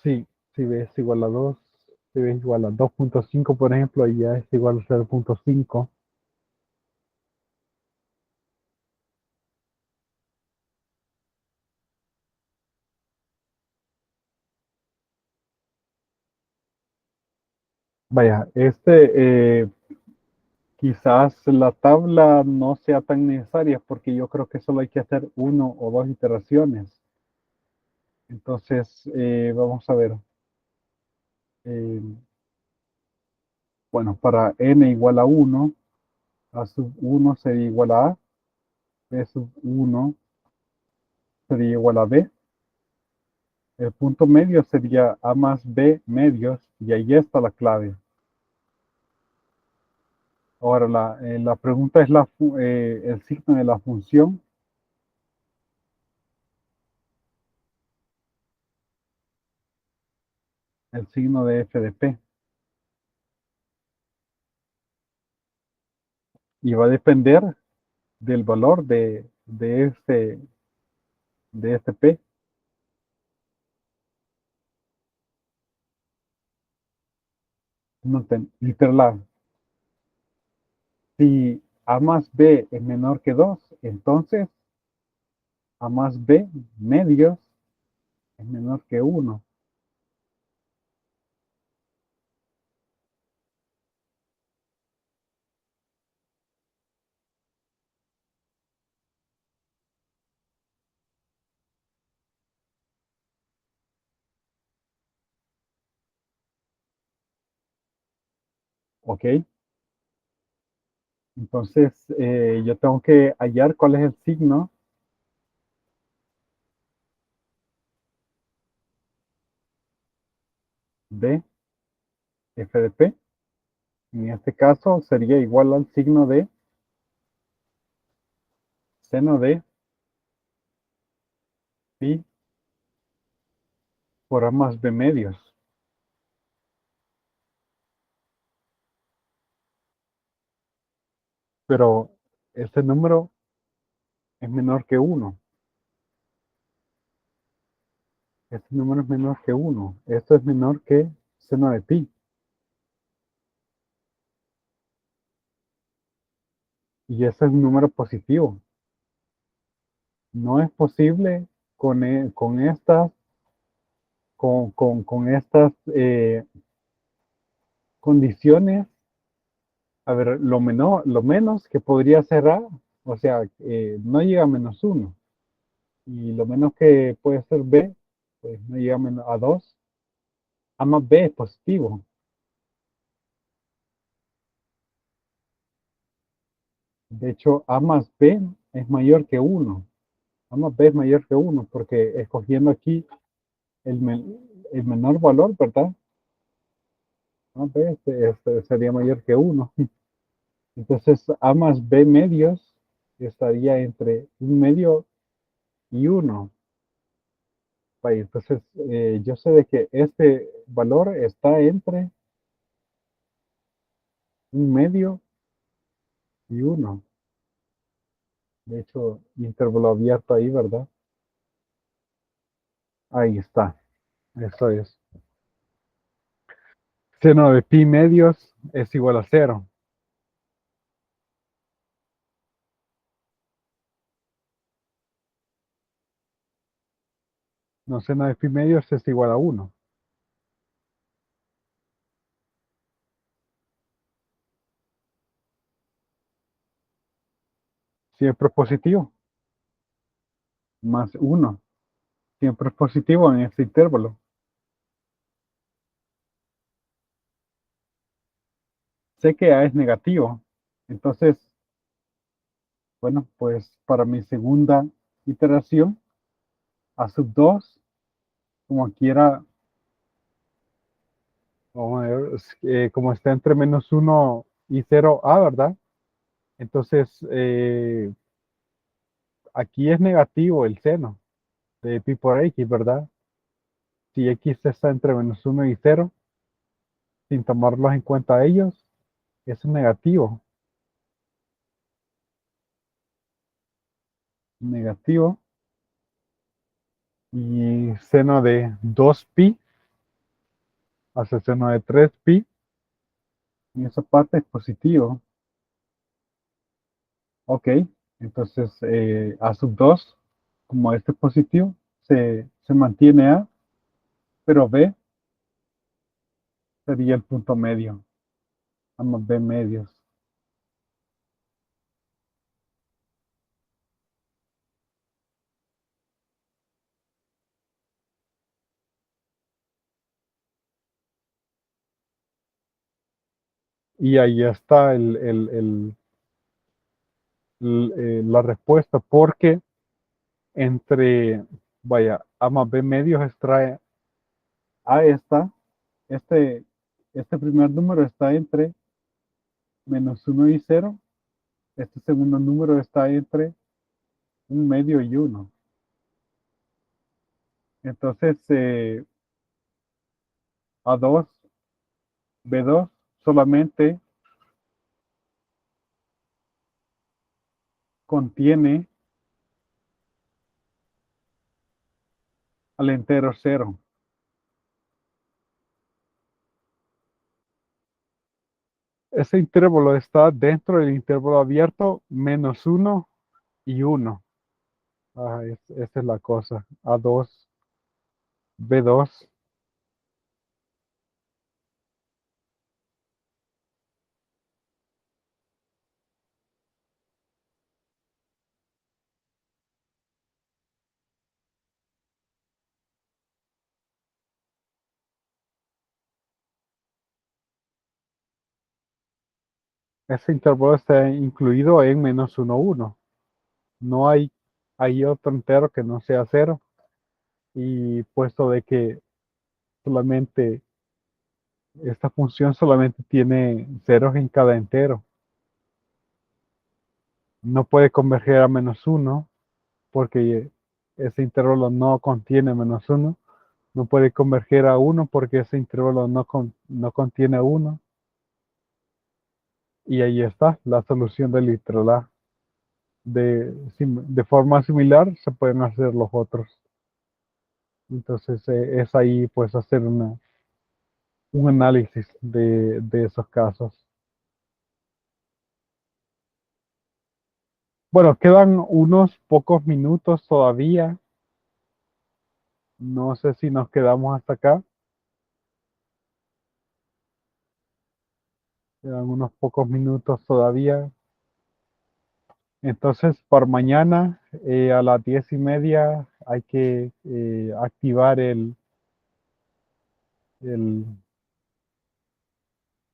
Sí, si B es igual a 2, si B es igual a 2.5, por ejemplo, y A es igual a 0.5. Vaya, quizás la tabla no sea tan necesaria porque yo creo que solo hay que hacer uno o dos iteraciones. Entonces, vamos a ver. Eh, bueno, para n igual a 1, A sub 1 sería igual a A, B sub 1 sería igual a B. El punto medio sería A más B medios y ahí está la clave. Ahora, la pregunta es el signo de la función. El signo de f de p. Y va a depender del valor de este p. Literal, si a más b es menor que 2, entonces a más b medios es menor que 1. ¿Ok? Entonces, yo tengo que hallar cuál es el signo de f de p. En este caso sería igual al signo de seno de pi por a más b medios. Pero este número es menor que 1. Este número es menor que 1. Esto es menor que seno de pi. Y ese es un número positivo. No es posible con estas condiciones. A ver, lo menos que podría ser A, o sea, no llega a -1. Y lo menos que puede ser B, pues no llega a 2. A más B es positivo. De hecho, A más B es mayor que 1. A más B es mayor que 1 porque escogiendo aquí el, el menor valor, ¿verdad? A más B sería mayor que 1. Entonces, A más B medios estaría entre un medio y uno. Vaya, entonces, yo sé de que este valor está entre un medio y uno. De hecho, intervalo abierto ahí, ¿verdad? Ahí está. Eso es. Seno de pi medios es igual a cero. No, seno de pi medios es igual a uno. Siempre es positivo. Más uno. Siempre es positivo en este intervalo. Sé que A es negativo. Entonces, bueno, pues para mi segunda iteración, A sub 2 como quiera, vamos a ver, como está entre menos uno y cero A, ¿verdad? Entonces, aquí es negativo el seno de pi por x, ¿verdad? Si x está entre menos uno y cero, sin tomarlos en cuenta ellos, es negativo. Negativo. Y seno de 2pi hacia seno de 3pi, en esa parte es positivo. Ok, entonces A sub 2, como este es positivo, se mantiene A, pero B sería el punto medio, ambos B medios. Y ahí está la respuesta, porque entre, vaya, A más B medios extrae A está, este, este primer número está entre menos uno y cero, este segundo número está entre un medio y uno. Entonces, A2, B2 solamente contiene al entero cero. Ese intervalo está dentro del intervalo abierto menos uno y uno. Esa es la cosa. A2, B2. Ese intervalo está incluido en menos uno, uno. No hay otro entero que no sea cero. Y puesto de que solamente esta función solamente tiene ceros en cada entero, no puede converger a menos uno porque ese intervalo no contiene menos uno. No puede converger a uno porque ese intervalo no contiene uno. Y ahí está la solución del literal A. De forma similar se pueden hacer los otros. Entonces es ahí pues hacer un análisis de esos casos. Bueno, quedan unos pocos minutos todavía. No sé si nos quedamos hasta acá. Quedan unos pocos minutos todavía. Entonces, para mañana a las 10:30 hay que activar el-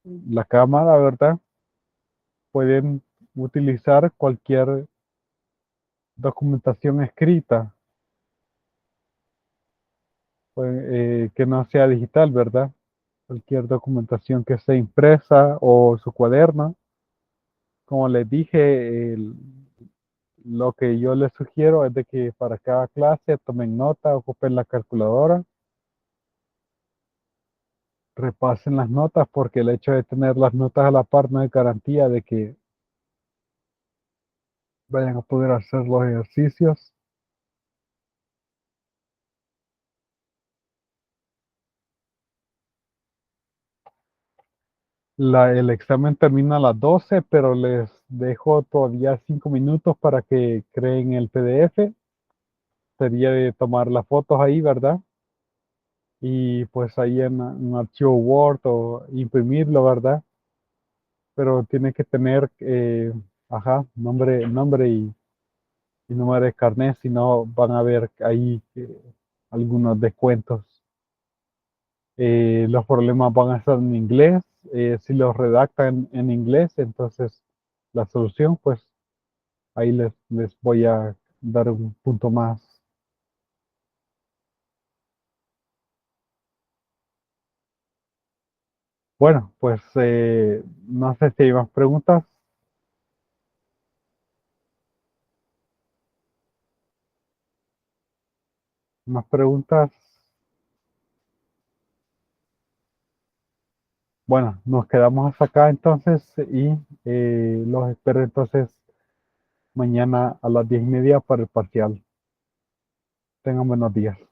la cámara, ¿verdad? Pueden utilizar cualquier documentación escrita que no sea digital, ¿verdad? Cualquier documentación que sea impresa o su cuaderno. como les dije, lo que yo les sugiero es de que para cada clase tomen nota, ocupen la calculadora, repasen las notas, porque el hecho de tener las notas a la par no es garantía de que vayan a poder hacer los ejercicios. El examen termina a las 12, pero les dejo todavía 5 minutos para que creen el PDF. Sería de tomar las fotos ahí, ¿verdad? Y pues ahí en un archivo Word o imprimirlo, ¿verdad? Pero tiene que tener, ajá, nombre y número de carnet, si no van a ver ahí algunos descuentos. Los problemas van a estar en inglés. Si los redactan en inglés, entonces la solución, pues ahí les voy a dar un punto más. Bueno, pues no sé si hay más preguntas. Más preguntas. Bueno, nos quedamos hasta acá entonces y los espero entonces mañana a las 10:30 para el parcial. Tengan buenos días.